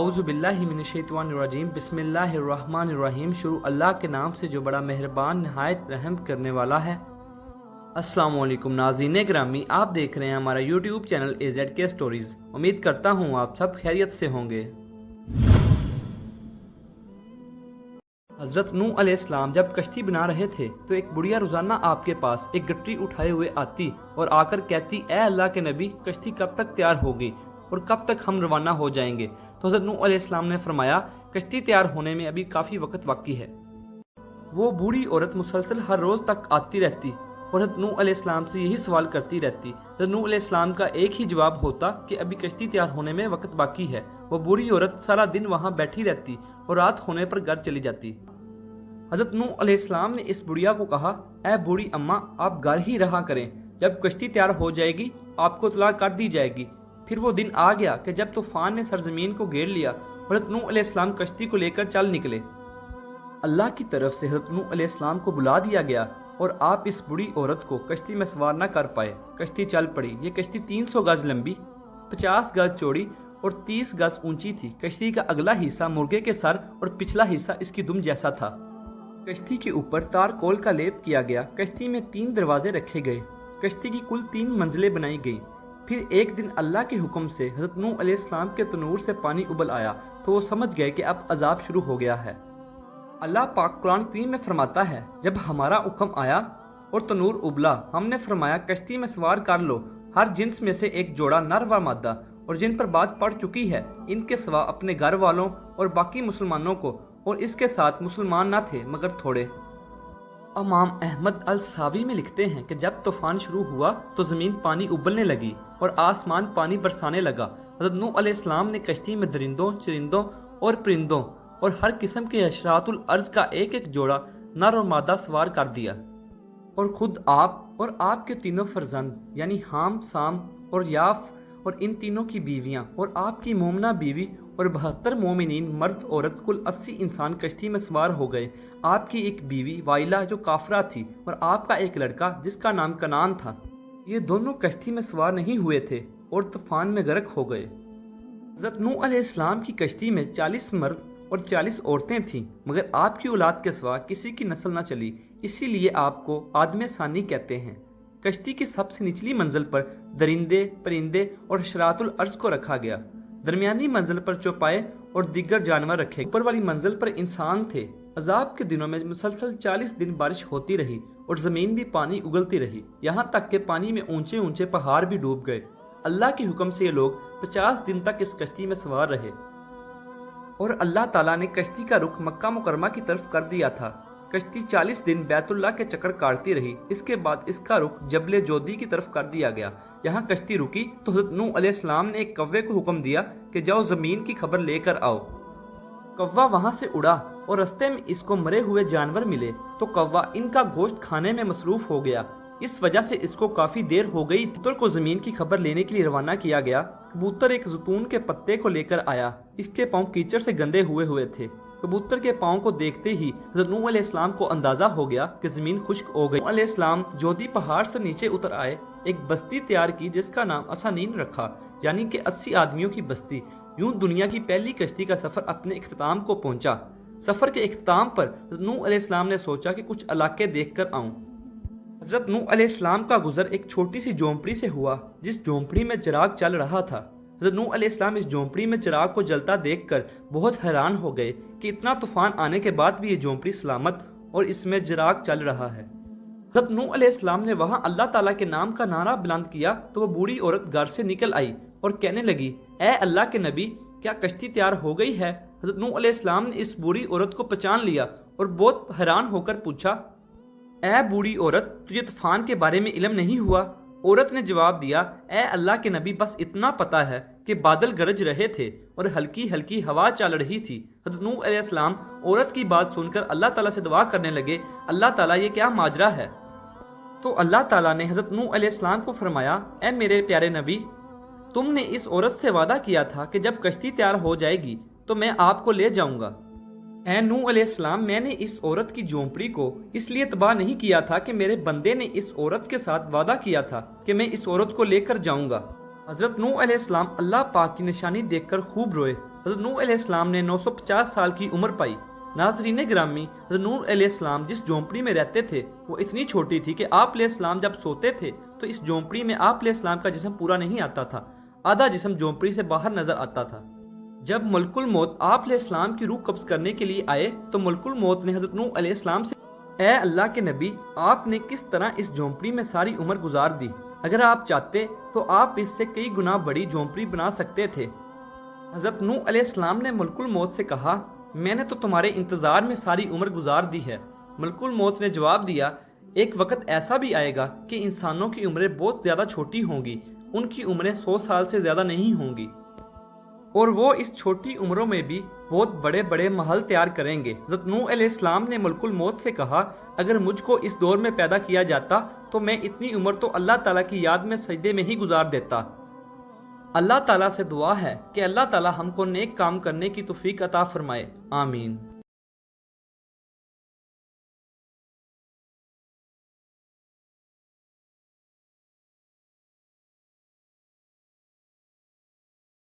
اعوذ باللہ من الشیطان الرجیم بسم اللہ الرحمن الرحیم شروع اللہ کے نام سے جو بڑا مہربان نہایت رحم کرنے والا ہے۔ السلام علیکم ناظرین گرامی، آپ دیکھ رہے ہیں ہمارا یوٹیوب چینل AZK سٹوریز۔ امید کرتا ہوں آپ سب خیریت سے ہوں گے۔ حضرت نوح علیہ السلام جب کشتی بنا رہے تھے تو ایک بڑھیا روزانہ آپ کے پاس ایک گٹری اٹھائے ہوئے آتی اور آ کر کہتی، اے اللہ کے نبی، کشتی کب تک تیار ہوگی اور کب تک ہم روانہ ہو جائیں گے؟ تو حضرت نوح علیہ السلام نے فرمایا، کشتی تیار ہونے میں ابھی کافی وقت باقی ہے۔ وہ بوڑھی عورت مسلسل ہر روز تک آتی رہتی اور حضرت نوح علیہ السلام سے یہی سوال کرتی رہتی۔ حضرت نوح علیہ السلام کا ایک ہی جواب ہوتا کہ ابھی کشتی تیار ہونے میں وقت باقی ہے۔ وہ بوڑھی عورت سارا دن وہاں بیٹھی رہتی اور رات ہونے پر گھر چلی جاتی۔ حضرت نوح علیہ السلام نے اس بڑھیا کو کہا، اے بوڑھی اماں، آپ گھر ہی رہا کریں، جب کشتی تیار ہو جائے گی آپ کو اطلاع کر دی جائے گی۔ پھر وہ دن آ گیا کہ جب طوفان نے سرزمین کو گھیر لیا، حضرت نوح علیہ السلام کشتی کو لے کر چل نکلے۔ اللہ کی طرف سے حضرت نوح علیہ السلام کو بلا دیا گیا اور آپ اس بڑی عورت کو کشتی میں سوار نہ کر پائے۔ کشتی چل پڑی۔ یہ کشتی 300 گز لمبی، 50 گز چوڑی اور 30 گز اونچی تھی۔ کشتی کا اگلا حصہ مرغے کے سر اور پچھلا حصہ اس کی دم جیسا تھا۔ کشتی کے اوپر تارکول کا لیپ کیا گیا۔ کشتی میں 3 دروازے رکھے گئے۔ کشتی کی کل 3 منزلیں بنائی گئیں۔ پھر ایک دن اللہ کے حکم سے حضرت نوح علیہ السلام کے تنور سے پانی ابل آیا تو وہ سمجھ گئے کہ اب عذاب شروع ہو گیا ہے۔ اللہ پاک قرآن کریم میں فرماتا ہے، جب ہمارا حکم آیا اور تنور ابلا، ہم نے فرمایا کشتی میں سوار کر لو ہر جنس میں سے ایک جوڑا نر و مادہ، اور جن پر بات پڑ چکی ہے ان کے سوا اپنے گھر والوں اور باقی مسلمانوں کو، اور اس کے ساتھ مسلمان نہ تھے مگر تھوڑے۔ امام احمد الساوی میں لکھتے ہیں کہ جب طوفان شروع ہوا تو زمین پانی ابلنے لگی اور آسمان پانی برسانے لگا۔ حضرت نوح علیہ السلام نے کشتی میں درندوں، چرندوں اور پرندوں اور ہر قسم کے حشرات الارض کا ایک ایک جوڑا نر اور مادہ سوار کر دیا، اور خود آپ اور آپ کے تینوں فرزند یعنی حام، سام اور یاف اور ان تینوں کی بیویاں اور آپ کی مومنہ بیوی اور 72 مومنین مرد عورت کل 80 انسان کشتی میں سوار ہو گئے۔ آپ کی ایک بیوی وائلہ جو کافرہ تھی اور آپ کا ایک لڑکا جس کا نام کنان تھا، یہ دونوں کشتی میں سوار نہیں ہوئے تھے اور طوفان میں غرق ہو گئے۔ حضرت نوح علیہ السلام کی کشتی میں 40 مرد اور 40 عورتیں تھیں، مگر آپ کی اولاد کے سوا کسی کی نسل نہ چلی، اسی لیے آپ کو آدم ثانی کہتے ہیں۔ کشتی کی سب سے نچلی منزل پر درندے، پرندے اور حشرات الارض کو رکھا گیا۔ درمیانی منزل پر چوپائے اور دیگر جانور رکھے۔ اوپر والی منزل پر انسان تھے۔ عذاب کے دنوں میں مسلسل 40 دن بارش ہوتی رہی اور زمین بھی پانی اگلتی رہی، یہاں تک کہ پانی میں اونچے اونچے پہاڑ بھی ڈوب گئے۔ اللہ کے حکم سے یہ لوگ 50 دن تک اس کشتی میں سوار رہے، اور اللہ تعالیٰ نے کشتی کا رخ مکہ مکرمہ کی طرف کر دیا تھا۔ کشتی 40 دن بیت اللہ کے چکر کاٹتی رہی۔ اس کے بعد اس کا رخ جبل جودی کی طرف کر دیا گیا۔ یہاں کشتی رکی تو حضرت نوح علیہ السلام نے ایک کوے کو حکم دیا کہ جاؤ زمین کی خبر لے کر آؤ۔ کوا وہاں سے اڑا اور رستے میں اس کو مرے ہوئے جانور ملے تو کوا ان کا گوشت کھانے میں مصروف ہو گیا۔ اس وجہ سے اس کو کافی دیر ہو گئی۔ کبوتر کو زمین کی خبر لینے کے لیے روانہ کیا گیا۔ کبوتر ایک زیتون کے پتے کو لے کر آیا۔ اس کے پاؤں کیچڑ سے گندے ہوئے تھے۔ کبوتر کے پاؤں کو دیکھتے ہی حضرت نوح علیہ السلام کو اندازہ ہو گیا کہ زمین خشک ہو گئی۔ نوح علیہ السلام جودی پہاڑ سے نیچے اتر آئے، ایک بستی تیار کی جس کا نام اسانین رکھا، یعنی کہ 80 آدمیوں کی بستی۔ یوں دنیا کی پہلی کشتی کا سفر اپنے اختتام کو پہنچا۔ سفر کے اختتام پر حضرت نوح علیہ السلام نے سوچا کہ کچھ علاقے دیکھ کر آؤں۔ حضرت نوح علیہ السلام کا گزر ایک چھوٹی سی جھونپڑی سے ہوا جس جھونپڑی میں چراغ چل رہا تھا۔ حضرت نوح علیہ السلام اس جھونپڑی میں چراغ کو جلتا دیکھ کر بہت حیران ہو گئے کہ اتنا طوفان آنے کے بعد بھی یہ جھونپڑی سلامت اور اس میں چراغ چل رہا ہے۔ حضرت نوح علیہ السلام نے وہاں اللہ تعالیٰ کے نام کا نعرہ بلند کیا تو وہ بوڑھی عورت گھر سے نکل آئی اور کہنے لگی، اے اللہ کے نبی، کیا کشتی تیار ہو گئی ہے؟ حضرت نوح علیہ السلام نے اس بوڑھی عورت کو پہچان لیا اور بہت حیران ہو کر پوچھا، اے بوڑھی عورت، تجھے طوفان کے بارے میں علم نہیں ہوا؟ عورت نے جواب دیا، اے اللہ کے نبی، بس اتنا پتا ہے کہ بادل گرج رہے تھے اور ہلکی ہلکی ہوا چل رہی تھی۔ حضرت نوح علیہ السلام عورت کی بات سن کر اللہ تعالیٰ سے دعا کرنے لگے، اللہ تعالیٰ یہ کیا ماجرا ہے؟ تو اللہ تعالیٰ نے حضرت نوح علیہ السلام کو فرمایا، اے میرے پیارے نبی، تم نے اس عورت سے وعدہ کیا تھا کہ جب کشتی تیار ہو جائے گی تو میں آپ کو لے جاؤں گا۔ اے نوح علیہ السلام، میں نے اس عورت کی جھونپڑی کو اس لیے تباہ نہیں کیا تھا کہ میرے بندے نے اس عورت کے ساتھ وعدہ کیا تھا کہ میں اس عورت کو لے کر جاؤں گا۔ حضرت نوح علیہ السلام اللہ پاک کی نشانی دیکھ کر خوب روئے حضرت نوح علیہ السلام نے 950 سال کی عمر پائی۔ ناظرین گرامی، حضرت نوح علیہ السلام جس جھونپڑی میں رہتے تھے وہ اتنی چھوٹی تھی کہ آپ علیہ السلام جب سوتے تھے تو اس جھونپڑی میں آپ علیہ السلام کا جسم پورا نہیں آتا تھا، آدھا جسم جھونپڑی سے باہر نظر آتا تھا۔ جب ملک الموت آپ علیہ السلام کی روح قبض کرنے کے لیے آئے تو ملک الموت نے حضرت نوح علیہ السلام سے اے اللہ کے نبی، آپ نے کس طرح اس جھونپڑی میں ساری عمر گزار دی؟ اگر آپ چاہتے تو آپ اس سے کئی گنا بڑی جھونپڑی بنا سکتے تھے۔ حضرت نوح علیہ السلام نے ملک الموت سے کہا، میں نے تو تمہارے انتظار میں ساری عمر گزار دی ہے۔ ملک الموت نے جواب دیا، ایک وقت ایسا بھی آئے گا کہ انسانوں کی عمریں بہت زیادہ چھوٹی ہوں گی، ان کی عمریں 100 سال سے زیادہ نہیں ہوں گی، اور وہ اس چھوٹی عمروں میں بھی بہت بڑے بڑے محل تیار کریں گے۔ حضرت نوح علیہ السلام نے ملک الموت سے کہا، اگر مجھ کو اس دور میں پیدا کیا جاتا تو میں اتنی عمر تو اللہ تعالیٰ کی یاد میں سجدے میں ہی گزار دیتا۔ اللہ تعالیٰ سے دعا ہے کہ اللہ تعالیٰ ہم کو نیک کام کرنے کی توفیق عطا فرمائے، آمین۔